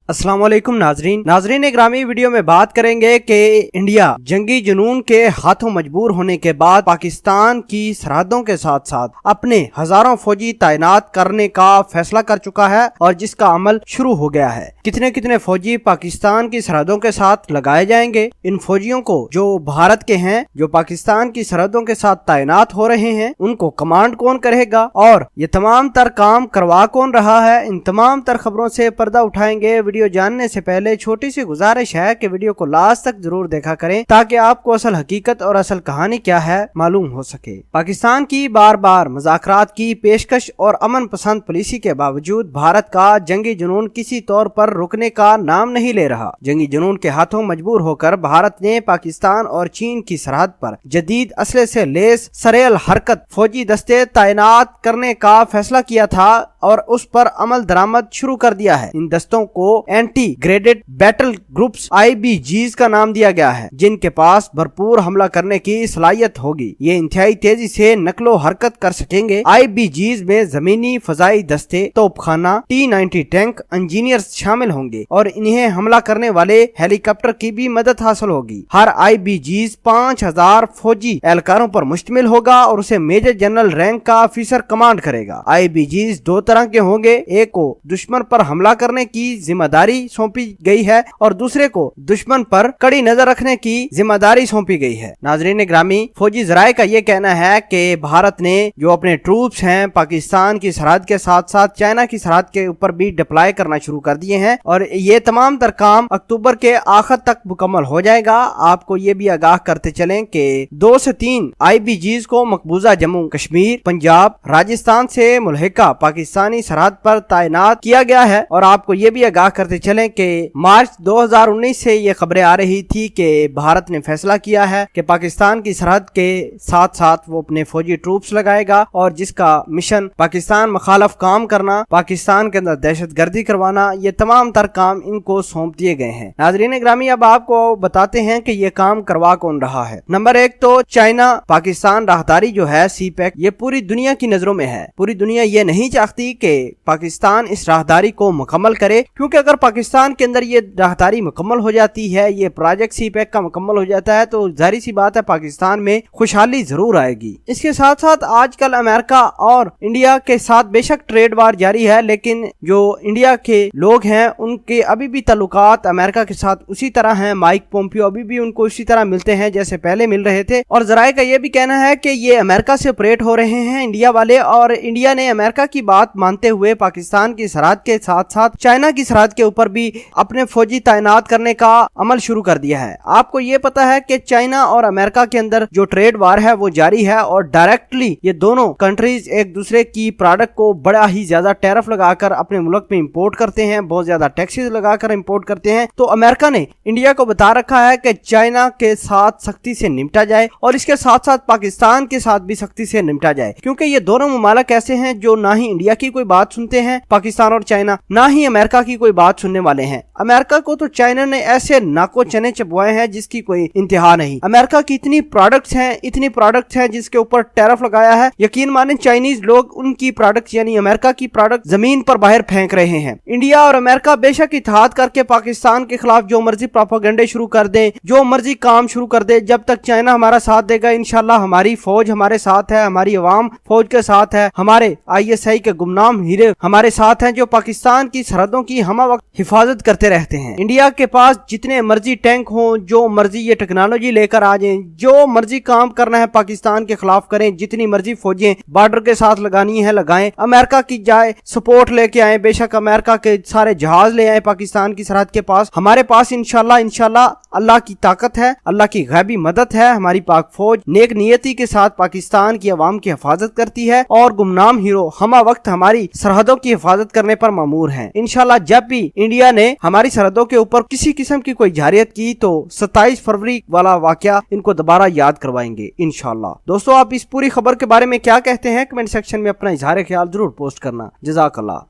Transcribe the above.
अस्सलाम वालेकुम नाजरीन ग्रामी वीडियो में बात करेंगे कि इंडिया जंगी जुनून के हाथों मजबूर होने के बाद पाकिस्तान की सरहदों के साथ साथ अपने हजारों फौजी तैनात करने का फैसला कर चुका है और जिसका अमल शुरू हो गया है। कितने फौजी पाकिस्तान की सरहदों के साथ लगाए जाएंगे, इन फौजियों को जो भारत के हैं, जो पाकिस्तान की सरहदों के साथ तैनात हो रहे हैं, उनको कमांड कौन करेगा और ये तमाम तर काम करवा कौन रहा है, इन तमाम तर खबरों से पर्दा उठाएंगे। वीडियो जानने से पहले छोटी सी गुजारिश है कि वीडियो को लास्ट तक जरूर देखा करें ताकि आपको असल हकीकत और असल कहानी क्या है मालूम हो सके। पाकिस्तान की बार बार मुज़ाकरात की पेशकश और अमन पसंद पॉलिसी के बावजूद भारत का जंगी जुनून किसी तौर पर रुकने का नाम नहीं ले रहा। जंगी जुनून के हाथों मजबूर होकर भारत ने पाकिस्तान और चीन की सरहद पर जदीद असले से लेस सरेल हरकत फौजी दस्ते तैनात करने का फैसला किया था और उस पर अमल दरामद शुरू कर दिया है। इन दस्तों को anti graded battle groups IBGs का नाम दिया गया है, जिनके पास भरपूर हमला करने की सलाहियत होगी। ये इंतहाई तेजी से नकलो हरकत कर सकेंगे। IBGs में जमीनी फजाई दस्ते, तोपखाना, T-90 टैंक इंजीनियर्स शामिल होंगे और इन्हें हमला करने वाले हेलीकॉप्टर की भी मदद हासिल होगी। हर IBGs 5000 फौजी एहलकारों पर मुश्तमिल होगा और उसे मेजर जनरल रैंक का ऑफिसर कमांड करेगा। IBGs दो तरह के होंगे, एक को दुश्मन पर हमला करने की जिम्मेदारी सौंपी गई है और दूसरे को दुश्मन पर कड़ी नजर रखने की जिम्मेदारी सौंपी गई है। नाजरीन ग्रामी, फौजी जराये का ये कहना है कि भारत ने जो अपने ट्रूप्स हैं पाकिस्तान की सरहद के साथ साथ चाइना की सरहद के ऊपर भी डिप्लॉय करना शुरू कर दिए हैं और ये तमाम तर काम अक्टूबर के आखिर तक मुकम्मल हो जाएगा। आपको ये भी आगाह करते चलें कि 2 से 3 IBGs को मकबूजा जम्मू कश्मीर, पंजाब, राजस्थान से मुल्हिका पाकिस्तानी सरहद पर तैनात किया गया है और आपको ये भी आगाह करते चलें कि मार्च 2019 से ये खबरें आ रही थी कि भारत ने फैसला किया है कि पाकिस्तान की सरहद के साथ साथ वो अपने फौजी ट्रूप्स लगाएगा और जिसका मिशन पाकिस्तान मुखालफ काम करना, पाकिस्तान के अंदर दहशतगर्दी करवाना, ये तमाम तर काम इनको सौंप दिए गए हैं। नाजरीन ग्रामी, अब आपको बताते हैं कि ये काम करवा कौन रहा है। नंबर 1 तो चाइना पाकिस्तान राहदारी जो है CPEC, ये पूरी दुनिया की नजरों में है। पूरी दुनिया ये नहीं चाहती कि पाकिस्तान इस राहदारी को मुकम्मल करे, क्योंकि अगर पाकिस्तान के अंदर ये राहदारी मुकम्मल हो जाती है, ये प्रोजेक्ट CPEC का मुकम्मल हो जाता है, तो जाहिर सी बात है पाकिस्तान में खुशहाली जरूर आएगी। इसके साथ साथ आजकल अमेरिका और इंडिया के साथ बेशक ट्रेड वार जारी है, लेकिन जो इंडिया के लोग हैं उनके अभी भी ताल्लुकात अमेरिका के साथ उसी तरह हैं। माइक पोम्पियो अभी भी उनको उसी तरह मिलते हैं जैसे पहले मिल रहे थे और जराये का ये भी कहना है कि ये अमेरिका से ऑपरेट हो रहे हैं इंडिया वाले और इंडिया ने अमेरिका की बात मानते हुए पाकिस्तान की सरहद के साथ साथ चाइना की सरहद के ऊपर भी अपने फौजी तैनात करने का अमल शुरू कर दिया है। आपको ये पता है कि चाइना और अमेरिका के अंदर जो ट्रेड वार है वो जारी है और डायरेक्टली ये दोनों कंट्रीज एक दूसरे की प्रोडक्ट को बड़ा ही ज्यादा टैरिफ लगाकर अपने मुल्क में इंपोर्ट करते हैं, बहुत ज्यादा टैक्सेस लगाकर इंपोर्ट करते हैं। तो अमेरिका ने इंडिया को बता रखा है कि चाइना के साथ सख्ती से निपटा जाए और इसके साथ साथ पाकिस्तान के साथ भी सख्ती से निपटा जाए, क्योंकि ये दोनों मुमालिक ऐसे हैं जो ना ही इंडिया की कोई बात सुनते हैं पाकिस्तान और चाइना, ना ही अमेरिका की कोई बात सुनने वाले हैं। अमेरिका को तो चाइना ने ऐसे नाको चने चबवाए हैं जिसकी कोई इंतहा नहीं। अमेरिका की इतनी प्रोडक्ट्स हैं जिसके ऊपर टैरिफ लगाया है, यकीन माने चाइनीज लोग उनकी प्रोडक्ट्स यानी अमेरिका की प्रोडक्ट जमीन पर बाहर फेंक रहे हैं। इंडिया और अमेरिका बेशक इत्तेहाद करके पाकिस्तान के खिलाफ जो मर्जी प्रोपेगेंडे शुरू कर दे, जो मर्जी काम शुरू कर दे, जब तक चाइना हमारा साथ देगा इंशाल्लाह हमारी फौज हमारे साथ है, हमारी अवाम फौज के साथ है, हमारे ISI के गुमनाम हीरे हमारे साथ हैं जो पाकिस्तान की सरहदों की हमा वक्त हिफाजत करते रहते हैं। इंडिया के पास जितने मर्जी टैंक हों, जो मर्जी ये टेक्नोलॉजी लेकर आ जाएं, जो मर्जी काम करना है पाकिस्तान के खिलाफ करें, जितनी मर्जी फौजें बॉर्डर के साथ लगानी है लगाएं, अमेरिका की जाए सपोर्ट लेके आए, बेशक अमेरिका के सारे जहाज ले आए पाकिस्तान की सरहद के पास। हमारे पास इंशाल्लाह अल्लाह की ताकत है, अल्लाह की गैबी मदद है। हमारी पाक फौज नेक नियति के साथ पाकिस्तान की अवाम की हिफाजत करती है और गुमनाम हीरो हमा वक्त हमारी सरहदों की हिफाजत करने पर मामूर हैं। इंशाल्लाह जब भी इंडिया ने हमारी सरहदों के ऊपर किसी किस्म की कोई जारियत की तो 27 फरवरी वाला वाकया इनको दोबारा याद करवाएंगे इंशाल्लाह। दोस्तों, आप इस पूरी खबर के बारे में क्या कहते हैं कमेंट सेक्शन में अपना इजहार ख्याल जरूर पोस्ट करना। जज़ाकल्लाह।